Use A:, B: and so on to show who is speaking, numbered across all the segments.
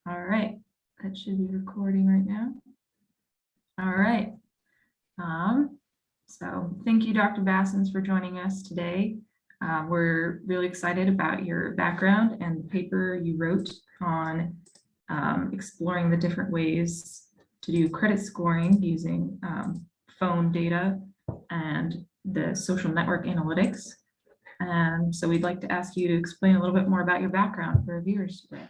A: All right, that should be recording right now. All right. So thank you, Dr. Baesens, for joining us today. We're really excited about your background and the paper you wrote on exploring the different ways to do credit scoring using phone data and the social network analytics. And so we'd like to ask you to explain a little bit more about your background for our viewers today.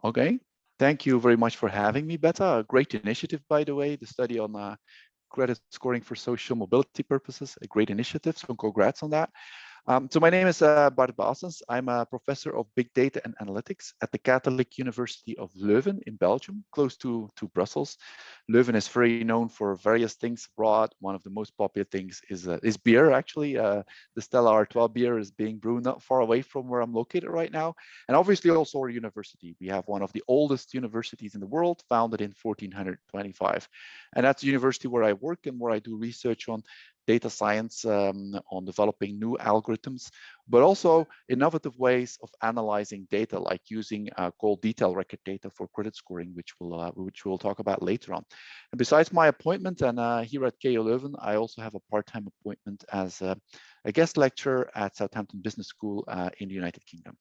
B: Okay, thank you very much for having me, Beta. A great initiative, by the way, the study on credit scoring for social mobility purposes, a great initiative, so congrats on that. So my name is Bart Baesens. I'm a professor of big data and analytics at the Catholic University of Leuven in Belgium, close to Brussels. Leuven is very known for various things abroad. One of the most popular things is beer, actually. The Stella Artois beer is being brewed not far away from where I'm located right now. And obviously also our university. We have one of the oldest universities in the world, founded in 1425. And that's the university where I work and where I do research on data science, on developing new algorithms, but also innovative ways of analyzing data, like using call detail record data for credit scoring, which we'll talk about later on. And besides my appointment and here at KU Leuven, I also have a part-time appointment as a guest lecturer at Southampton Business School in the United Kingdom.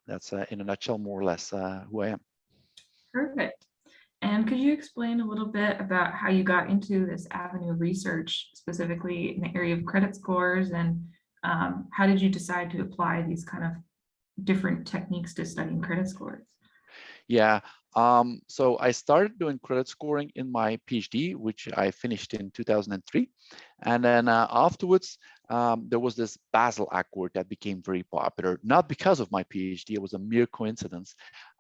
B: That's in a nutshell, more or less, who I am.
A: Perfect. And could you explain a little bit about how you got into this avenue of research, specifically in the area of credit scores, and how did you decide to apply these kind of different techniques to studying credit scores?
B: Yeah, so I started doing credit scoring in my PhD, which I finished in 2003. And then afterwards, there was this Basel Accord that became very popular, not because of my PhD, it was a mere coincidence.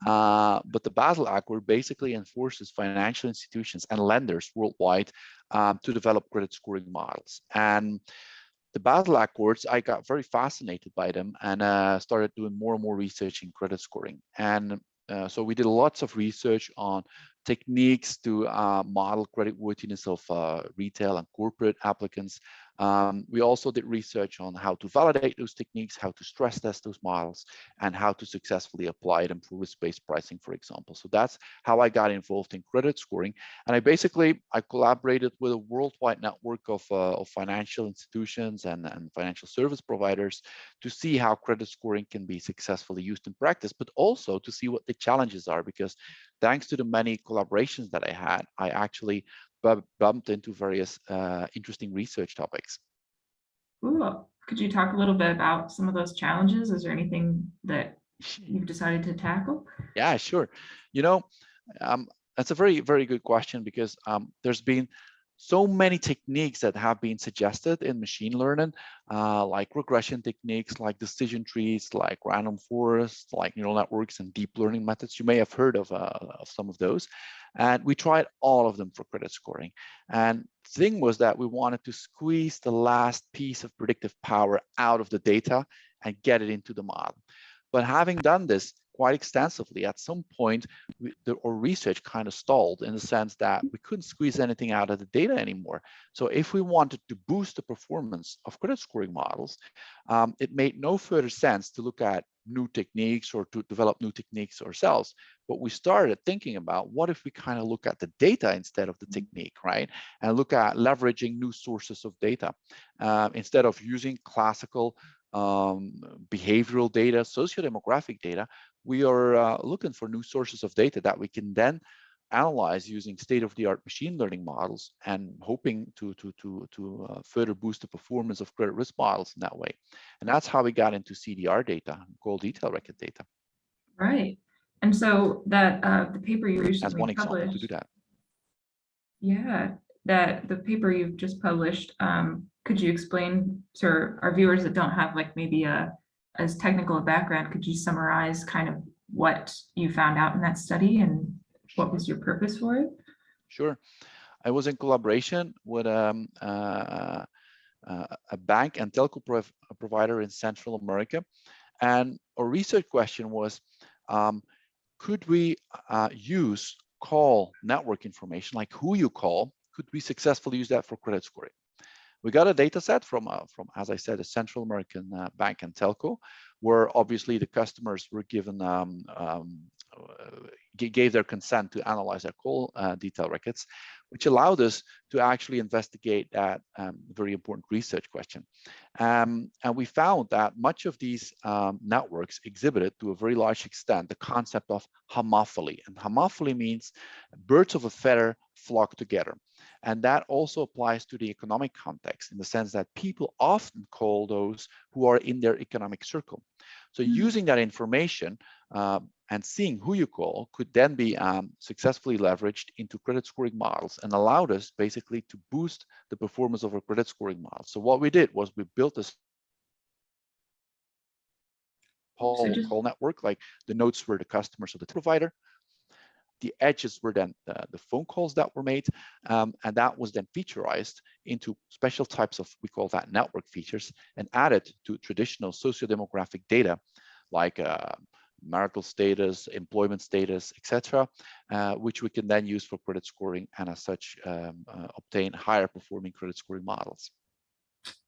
B: But the Basel Accord basically enforces financial institutions and lenders worldwide to develop credit scoring models. And the Basel Accords, I got very fascinated by them and started doing more and more research in credit scoring. And so we did lots of research on techniques to model creditworthiness of retail and corporate applicants. We also did research on how to validate those techniques, how to stress test those models, and how to successfully apply them for risk-based pricing, for example. So that's how I got involved in credit scoring. And I collaborated with a worldwide network of financial institutions and financial service providers to see how credit scoring can be successfully used in practice, but also to see what the challenges are, because thanks to the many collaborations that I had, I actually bumped into various interesting research topics.
A: Cool. Could you talk a little bit about some of those challenges? Is there anything that you've decided to tackle?
B: Yeah, sure. You know, that's a very, very good question, because there's been so many techniques that have been suggested in machine learning, like regression techniques, like decision trees, like random forests, like neural networks and deep learning methods. You may have heard of some of those. And we tried all of them for credit scoring. And the thing was that we wanted to squeeze the last piece of predictive power out of the data and get it into the model. But having done this quite extensively, at some point, our research kind of stalled, in the sense that we couldn't squeeze anything out of the data anymore. So if we wanted to boost the performance of credit scoring models, it made no further sense to look at new techniques or to develop new techniques ourselves. But we started thinking about, what if we kind of look at the data instead of the technique, right? And look at leveraging new sources of data instead of using classical behavioral data, sociodemographic data. We are looking for new sources of data that we can then analyze using state-of-the-art machine learning models, and hoping to further boost the performance of credit risk models in that way. And that's how we got into CDR data, call detail record data.
A: Right. And so that the paper you recently
B: As one example
A: published,
B: to do that.
A: Yeah, that the paper you've just published, could you explain to our viewers that don't have like maybe as technical a background, could you summarize kind of what you found out in that study and what was your purpose for it?
B: Sure. I was in collaboration with a bank and telco provider in Central America. And our research question was, could we use call network information, like who you call, could we successfully use that for credit scoring? We got a data set from, as I said, a Central American bank and telco, where obviously the customers were given gave their consent to analyze our call detail records, which allowed us to actually investigate that very important research question. And we found that much of these networks exhibited to a very large extent the concept of homophily. And homophily means birds of a feather flock together. And that also applies to the economic context in the sense that people often call those who are in their economic circle. So using that information and seeing who you call could then be successfully leveraged into credit scoring models and allowed us basically to boost the performance of our credit scoring models. So what we did was we built this whole call network, like the nodes were the customers of the provider. The edges were then the phone calls that were made, and that was then featurized into special types of, we call that network features, and added to traditional socio-demographic data like marital status, employment status, etc., which we can then use for credit scoring and as such obtain higher performing credit scoring models.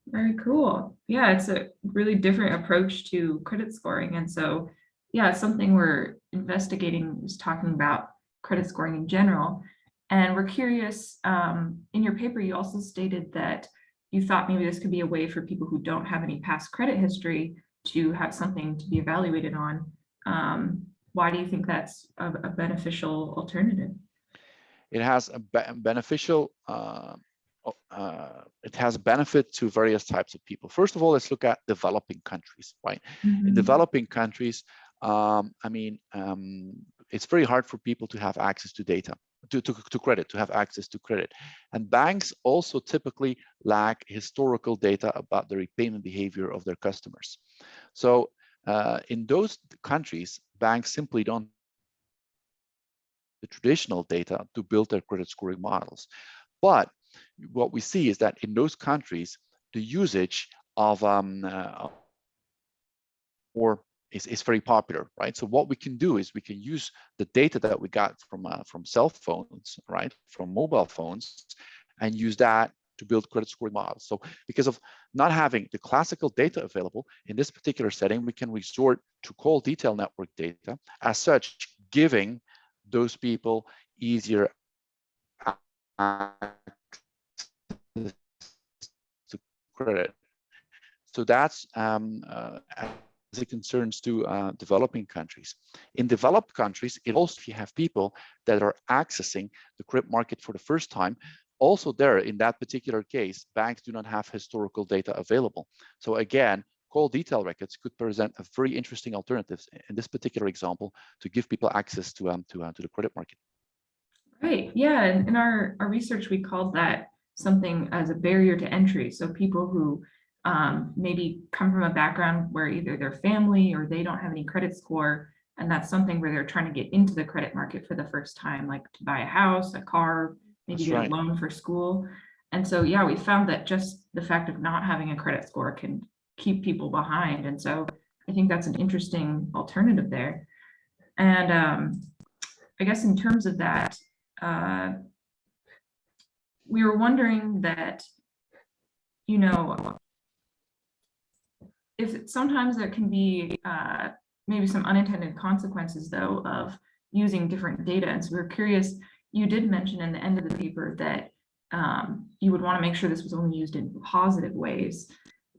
A: Very cool. Yeah, it's a really different approach to credit scoring. And so, yeah, it's something we're investigating, is talking about credit scoring in general. And we're curious, in your paper, you also stated that you thought maybe this could be a way for people who don't have any past credit history to have something to be evaluated on. Why do you think that's a beneficial alternative?
B: It has a beneficial it has benefit to various types of people. First of all, let's look at developing countries, right? In developing countries, it's very hard for people to have access to data, to credit, to have access to credit. And banks also typically lack historical data about the repayment behavior of their customers. So in those countries, banks simply don't have the traditional data to build their credit scoring models. But what we see is that in those countries, the usage of is very popular, right? So what we can do is we can use the data that we got from cell phones, right, from mobile phones, and use that to build credit scoring models. So because of not having the classical data available in this particular setting, we can resort to call detail network data, as such, giving those people easier access to credit. So that's as it concerns to developing countries. In developed countries, it also, if you have people that are accessing the credit market for the first time, also there, in that particular case, banks do not have historical data available. So again, call detail records could present a very interesting alternative in this particular example to give people access to the credit market.
A: Right. Yeah. And in our research, we called that something as a barrier to entry. So people who maybe come from a background where either their family or they don't have any credit score, and that's something where they're trying to get into the credit market for the first time, like to buy a house, a car, maybe get a loan for school. And so, yeah, we found that just the fact of not having a credit score can keep people behind. And so I think that's an interesting alternative there. And I guess in terms of that, we were wondering that, you know, if sometimes there can be maybe some unintended consequences, though, of using different data. And so we're curious, you did mention in the end of the paper that you would want to make sure this was only used in positive ways.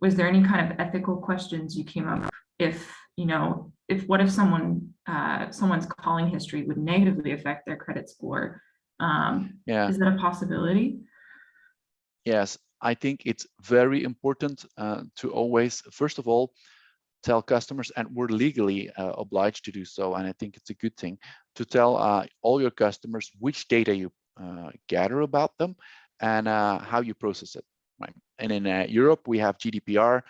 A: Was there any kind of ethical questions you came up if, you know, what if someone's calling history would negatively affect their credit score? Is that a possibility?
B: Yes, I think it's very important to always, first of all, tell customers, and we're legally obliged to do so, and I think it's a good thing, to tell all your customers which data you gather about them and how you process it. Right. And in Europe, we have GDPR,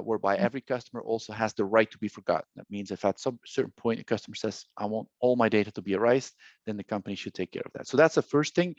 B: whereby every customer also has the right to be forgotten. That means if at some certain point a customer says, I want all my data to be erased, then the company should take care of that. So that's the first thing.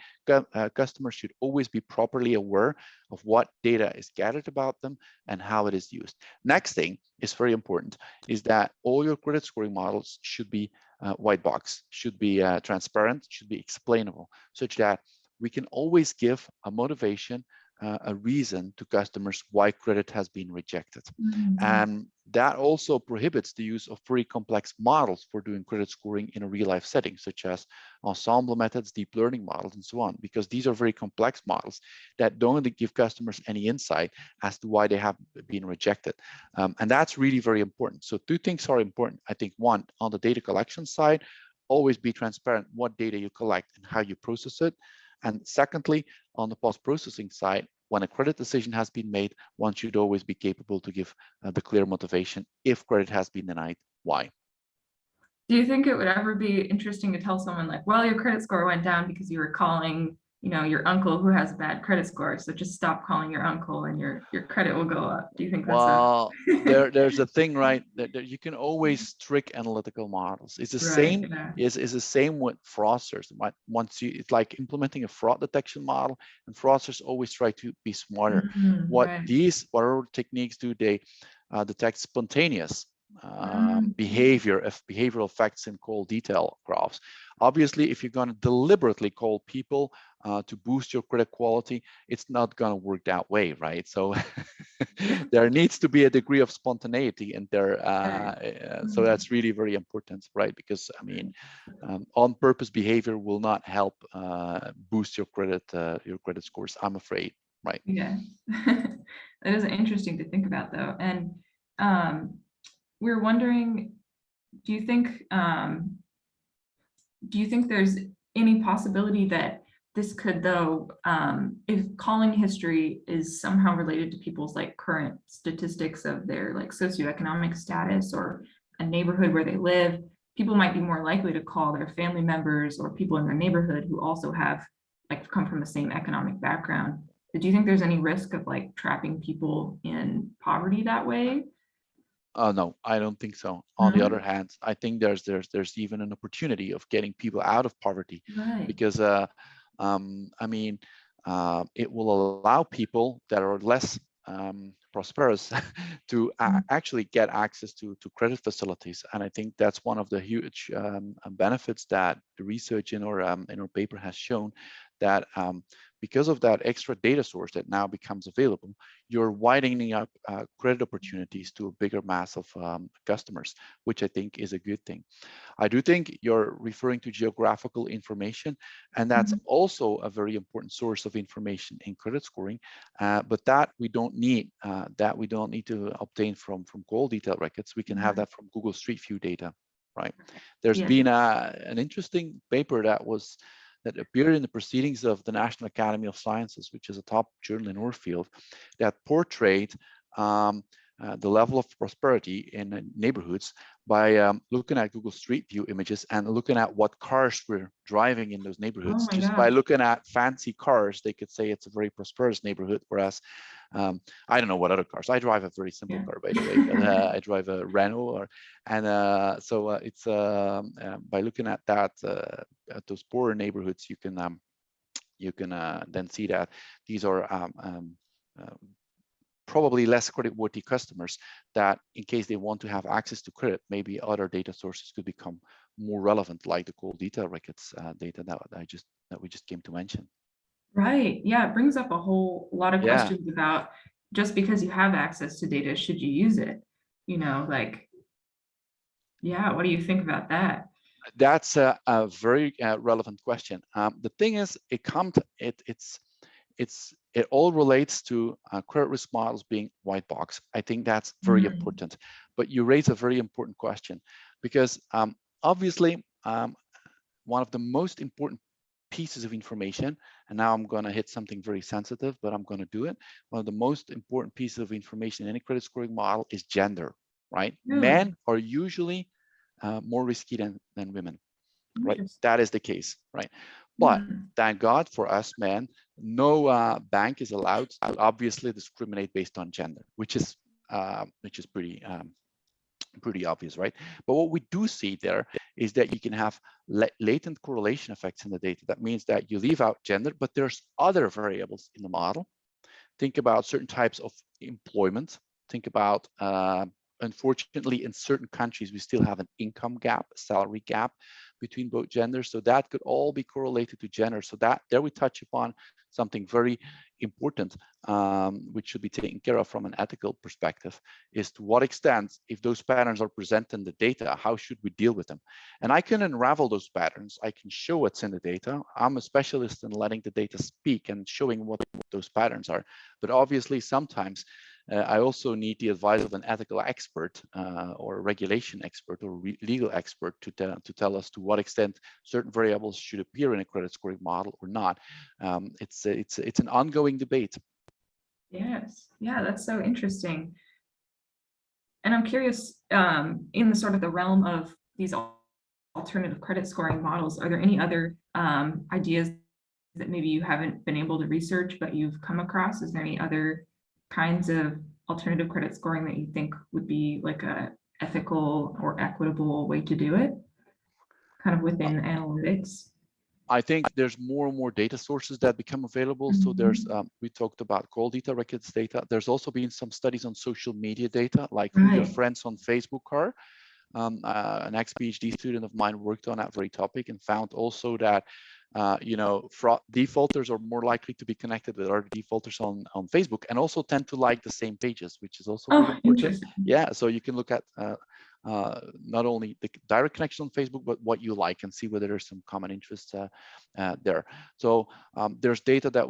B: Customers should always be properly aware of what data is gathered about them and how it is used. Next thing is very important, is that all your credit scoring models should be white box, should be transparent, should be explainable, such that we can always give a motivation a reason to customers why credit has been rejected.
A: Mhm.
B: And that also prohibits the use of very complex models for doing credit scoring in a real-life setting, such as ensemble methods, deep learning models, and so on, because these are very complex models that don't give customers any insight as to why they have been rejected. And that's really very important. So two things are important. I think one, on the data collection side, always be transparent what data you collect and how you process it. And secondly, on the post-processing side, when a credit decision has been made, one should always be capable to give the clear motivation if credit has been denied, why.
A: Do you think it would ever be interesting to tell someone like, well, your credit score went down because you were calling, you know, your uncle who has a bad credit score, so just stop calling your uncle and your credit will go up? Do you think that's
B: Well, there's a thing, right, that you can always trick analytical models. It's the
A: right?
B: same,
A: Yeah.
B: is the same with fraudsters. Once you, it's like implementing a fraud detection model, and fraudsters always try to be smarter.
A: Mhm,
B: What
A: right.
B: our techniques do, they detect spontaneous
A: Mhm.
B: behavioral effects in call detail graphs. Obviously, if you're going to deliberately call people to boost your credit quality, it's not going to work that way, right? So there needs to be a degree of spontaneity in there. So that's really very important, right? Because I mean, on-purpose behavior will not help boost your credit scores, I'm afraid, right?
A: Yeah. That is interesting to think about though. And we're wondering, do you think there's any possibility that this could, though, if calling history is somehow related to people's like current statistics of their like socioeconomic status or a neighborhood where they live, people might be more likely to call their family members or people in their neighborhood who also have like come from the same economic background. Do you think there's any risk of like trapping people in poverty that way?
B: No, I don't think so. On the other
A: No?
B: hand, I think there's even an opportunity of getting people out of poverty,
A: Right.
B: because I mean, it will allow people that are less prosperous to actually get access to credit facilities. And I think that's one of the huge benefits that the research in our paper has shown, that because of that extra data source that now becomes available, you're widening up credit opportunities to a bigger mass of customers, which I think is a good thing. I do think you're referring to geographical information, and that's also a very important source of information in credit scoring. But that we don't need to obtain from call detail records. We can have that from Google Street View data, right? There's
A: Yeah.
B: been an interesting paper that appeared in the proceedings of the National Academy of Sciences, which is a top journal in our field, that portrayed the level of prosperity in neighborhoods by looking at Google Street View images and looking at what cars were driving in those
A: Oh
B: neighborhoods.
A: my
B: Just by
A: gosh.
B: looking at fancy cars, they could say it's a very prosperous neighborhood. Whereas, I don't know what other cars. I drive a very simple car, by the way. But, I drive a Renault, so it's by looking at that at those poorer neighborhoods, you can then see that these are probably less credit-worthy customers, that in case they want to have access to credit, maybe other data sources could become more relevant, like the call detail records data that we just came to mention.
A: Right. Yeah, it brings up a whole lot of
B: Yeah,
A: questions about just because you have access to data, should you use it? You know, like, yeah, what do you think about that?
B: that's a very relevant question. The thing is, it all relates to credit risk models being white box. I think that's very important. But you raise a very important question, because obviously one of the most important pieces of information, and now I'm going to hit something very sensitive, but I'm going to do it. One of the most important pieces of information in any credit scoring model is gender, right?
A: Really
B: Men are usually more risky than women, right?
A: interesting.
B: That is the case, right? But thank God for us men, no bank is allowed to obviously discriminate based on gender, which is pretty obvious, right? But what we do see there is that you can have latent correlation effects in the data. That means that you leave out gender, but there's other variables in the model. Think about certain types of employment. Think about unfortunately, in certain countries, we still have an income gap, a salary gap between both genders. So that could all be correlated to gender. So that there we touch upon something very important, which should be taken care of from an ethical perspective, is to what extent, if those patterns are present in the data, how should we deal with them? And I can unravel those patterns. I can show what's in the data. I'm a specialist in letting the data speak and showing what those patterns are. But obviously, sometimes I also need the advice of an ethical expert or a regulation expert or legal expert to tell us to what extent certain variables should appear in a credit scoring model or not. It's an ongoing debate.
A: Yes, yeah, that's so interesting. And I'm curious, in the sort of the realm of these alternative credit scoring models, are there any other ideas that maybe you haven't been able to research but you've come across? Is there any other kinds of alternative credit scoring that you think would be like a ethical or equitable way to do it, kind of within analytics?
B: I think there's more and more data sources that become available. So there's, we talked about call data, records data. There's also been some studies on social media data, like who your friends on Facebook are. An ex-PhD student of mine worked on that very topic and found also that, fraud defaulters are more likely to be connected with other defaulters on Facebook, and also tend to like the same pages, which is also really important. Yeah, so you can look at not only the direct connection on Facebook, but what you like, and see whether there's some common interests there. So there's data that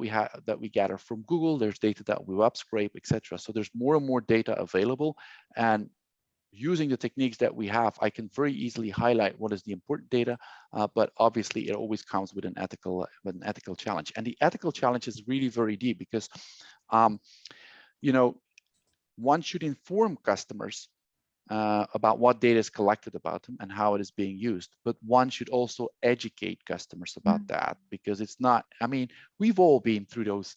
B: we gather from Google. There's data that we web scrape, etc. So there's more and more data available, and using the techniques that we have, I can very easily highlight what is the important data, but obviously it always comes with an ethical challenge. And the ethical challenge is really very deep, because one should inform customers about what data is collected about them and how it is being used. But one should also educate customers about that, because it's not, I mean, we've all been through those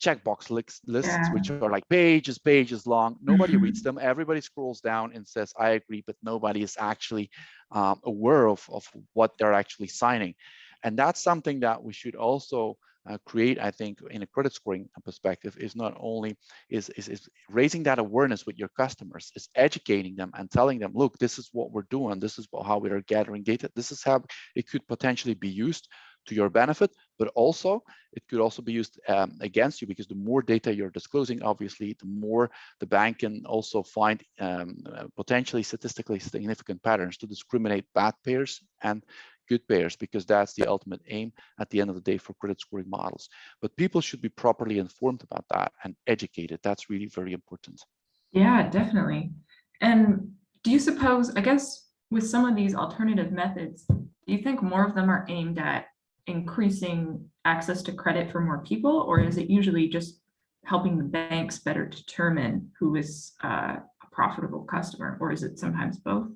B: checkbox lists, which are like pages long. Nobody reads them. Everybody scrolls down and says, I agree, but nobody is actually aware of what they're actually signing. And that's something that we should also create, I think, in a credit scoring perspective, is not only is raising that awareness with your customers, is educating them and telling them, look, this is what we're doing, this is how we are gathering data, this is how it could potentially be used to your benefit, but also it could also be used against you, because the more data you're disclosing, obviously, the more the bank can also find potentially statistically significant patterns to discriminate bad payers and good payers, because that's the ultimate aim at the end of the day for credit scoring models. But people should be properly informed about that and educated. That's really very important.
A: Yeah, definitely. And do you suppose, I guess, with some of these alternative methods, do you think more of them are aimed at increasing access to credit for more people, or is it usually just helping the banks better determine who is a profitable customer, or is it sometimes both?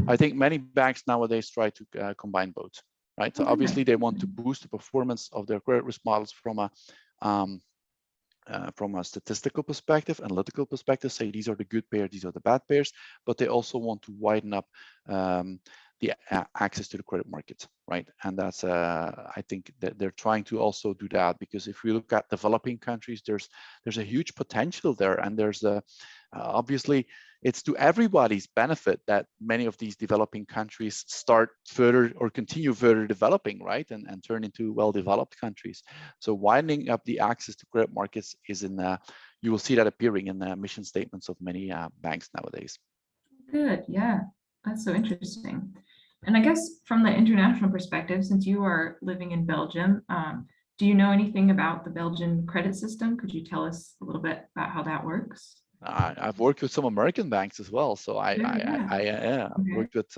B: I think many banks nowadays try to combine both, right? So obviously they want to boost the performance of their credit risk models from a statistical perspective, analytical perspective, say these are the good payers, these are the bad payers, but they also want to widen up the access to the credit market, right? And that's, I think that they're trying to also do that, because if we look at developing countries, there's a huge potential there, and there's obviously it's to everybody's benefit that many of these developing countries start further or continue further developing, right? And turn into well-developed countries. So widening up the access to credit markets is you will see that appearing in the mission statements of many banks nowadays.
A: Good, yeah, that's so interesting. And I guess from the international perspective, since you are living in Belgium, do you know anything about the Belgian credit system? Could you tell us a little bit about how that works?
B: I've worked with some American banks as well, so I've worked with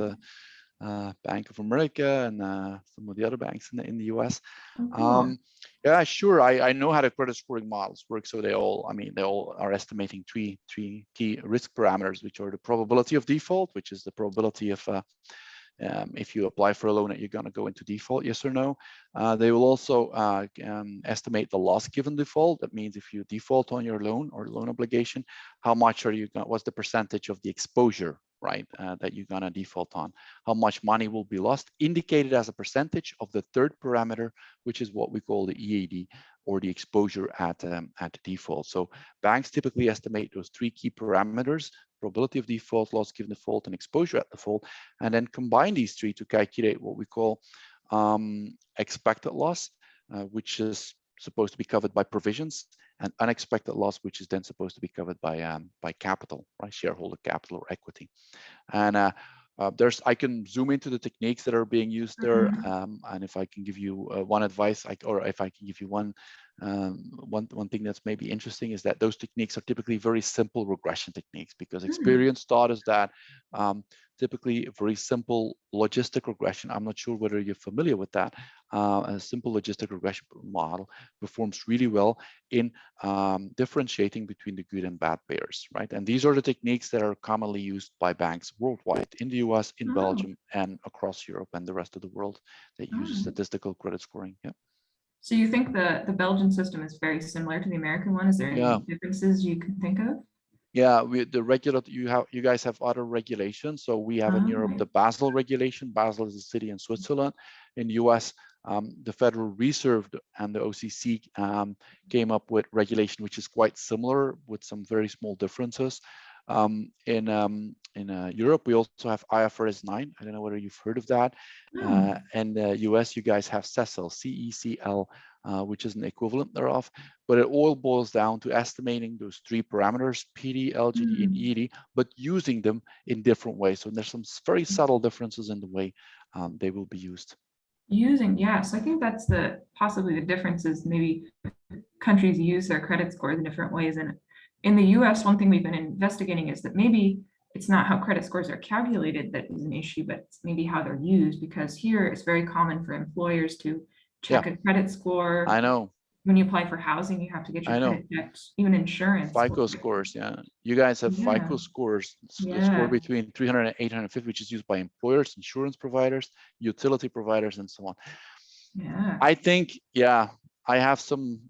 B: Bank of America and some of the other banks in the US.
A: Cool.
B: Yeah, sure. I know how the credit scoring models work. So they all are estimating three key risk parameters, which are the probability of default, which is the probability of if you apply for a loan that you're going to go into default, yes or no. They will also estimate the loss given default. That means if you default on your loan or loan obligation, how much are you going, what's the percentage of the exposure right, that you're gonna default on, how much money will be lost, indicated as a percentage of the third parameter, which is what we call the EAD, or the exposure at default. So banks typically estimate those three key parameters: probability of default, loss given default, and exposure at default, and then combine these three to calculate what we call expected loss, which is supposed to be covered by provisions, and unexpected loss, which is then supposed to be covered by capital, right, shareholder capital or equity. And I can zoom into the techniques that are being used there, and if I can give you one advice, or if I can give you one thing that's maybe interesting, is that those techniques are typically very simple regression techniques, because experience taught us that typically a very simple logistic regression, I'm not sure whether you're familiar with that, a simple logistic regression model performs really well in differentiating between the good and bad payers, right? And these are the techniques that are commonly used by banks worldwide, in the US, in Belgium, and across Europe and the rest of the world that uses statistical credit scoring. Yeah.
A: So you think the Belgian system is very similar to the American one? Is there any differences you can think of?
B: Yeah, you guys have other regulations. So we have in Europe the Basel regulation. Basel is a city in Switzerland. In the US, the Federal Reserve and the OCC came up with regulation which is quite similar, with some very small differences. In Europe, we also have IFRS 9. I don't know whether you've heard of that. And the US, you guys have CECL, CECL, which is an equivalent thereof. But it all boils down to estimating those three parameters, PD, LGD, and ED, but using them in different ways. So there's some very subtle differences in the way they will be used.
A: Yes, I think that's possibly the difference is maybe countries use their credit scores in different ways. And in the US, one thing we've been investigating is that maybe it's not how credit scores are calculated that is an issue, but it's maybe how they're used, because here it's very common for employers to check a credrit score.
B: I know.
A: When you apply for housing, you have to get your credit checked, even insurance.
B: FICO scores, You guys have FICO scores, the score between 300 and 850, which is used by employers, insurance providers, utility providers, and so on. I think, I have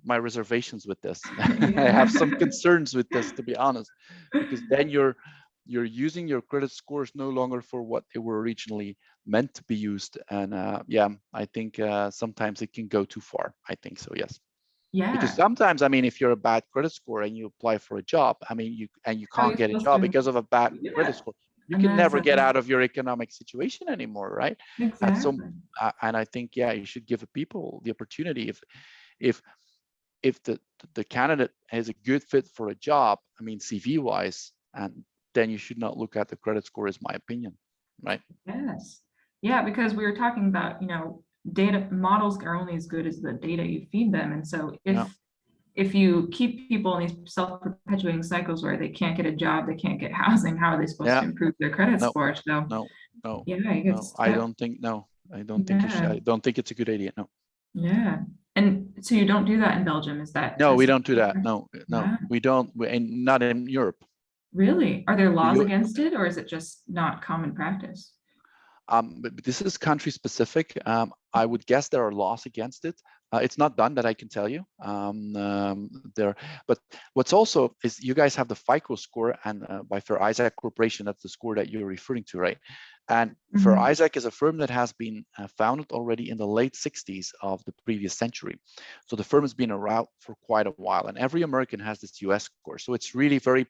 B: my reservations with this. I have some concerns with this, to be honest, because then you're using your credit scores no longer for what they were originally meant to be used. And I think sometimes it can go too far. I think so, yes. Because sometimes, I mean, if you're a bad credit score and you apply for a job, I mean, you can't get a job because of a bad credit score, you can never get out of your economic situation anymore, right?
A: Exactly.
B: And I think, you should give people the opportunity, if the candidate has a good fit for a job, I mean, CV wise, and then you should not look at the credit score, is my opinion, right?
A: Yes. Yeah, because we were talking about, data models are only as good as the data you feed them. And so if you keep people in these self-perpetuating cycles where they can't get a job, they can't get housing, how are they supposed to improve their credit score? So
B: I don't think I don't think it's a good idea. No.
A: Yeah. And so you don't do that in Belgium, is that?
B: No, we don't do that. No, we don't, and not in Europe.
A: Really? Are there laws against it, or is it just not common practice?
B: But this is country specific. I would guess there are laws against it. It's not done, that I can tell you. But what's also is you guys have the FICO score, and by Fair Isaac Corporation, that's the score that you're referring to, right? And Fair Isaac is a firm that has been founded already in the late 60s of the previous century. So the firm has been around for quite a while, and every American has this US score. So it's really very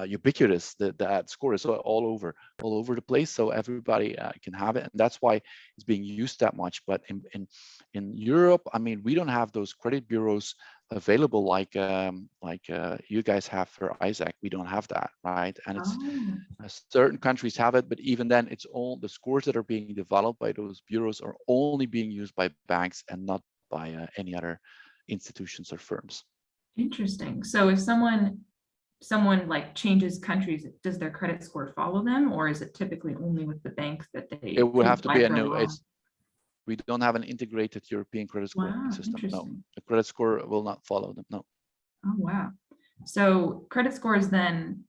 B: ubiquitous. That score is all over the place, so everybody can have it, and that's why it's being used that much. But in Europe, I mean, we don't have those credit bureaus available like you guys have for Isaac. We don't have that, right? And it's certain countries have it, but even then, it's all the scores that are being developed by those bureaus are only being used by banks and not by any other institutions or firms.
A: Interesting. So if someone like changes countries, does their credit score follow them, or is it typically only with the banks that they?
B: It would have to be a new. We don't have an integrated European credit scoring system. No, the credit score will not follow them. No.
A: Oh wow. So credit scores then,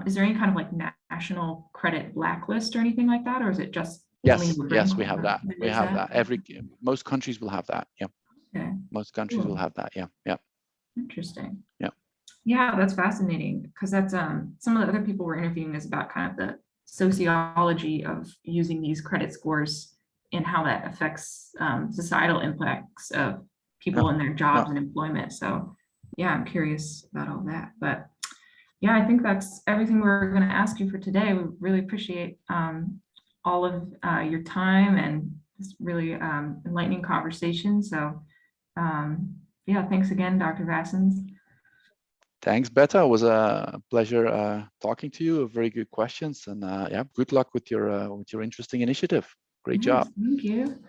A: is there any kind of like national credit blacklist or anything like that, or is it just?
B: Yes, we have that. We have that. Most countries will have that. Yeah.
A: Okay.
B: Most countries will have that. Yeah.
A: Interesting.
B: Yeah.
A: Yeah, that's fascinating because that's some of the other people we're interviewing is about kind of the sociology of using these credit scores and how that affects societal impacts of
B: Yeah,
A: people in their
B: yeah.
A: jobs and employment. So yeah, I'm curious about all that. But yeah, I think that's everything we're going to ask you for today. We really appreciate all of your time and this really enlightening conversation. So yeah, thanks again, Dr. Baesens.
B: Thanks, Beta. It was a pleasure talking to you. Very good questions, and yeah, good luck with your interesting initiative. Great
A: Yes,
B: job.
A: thank you.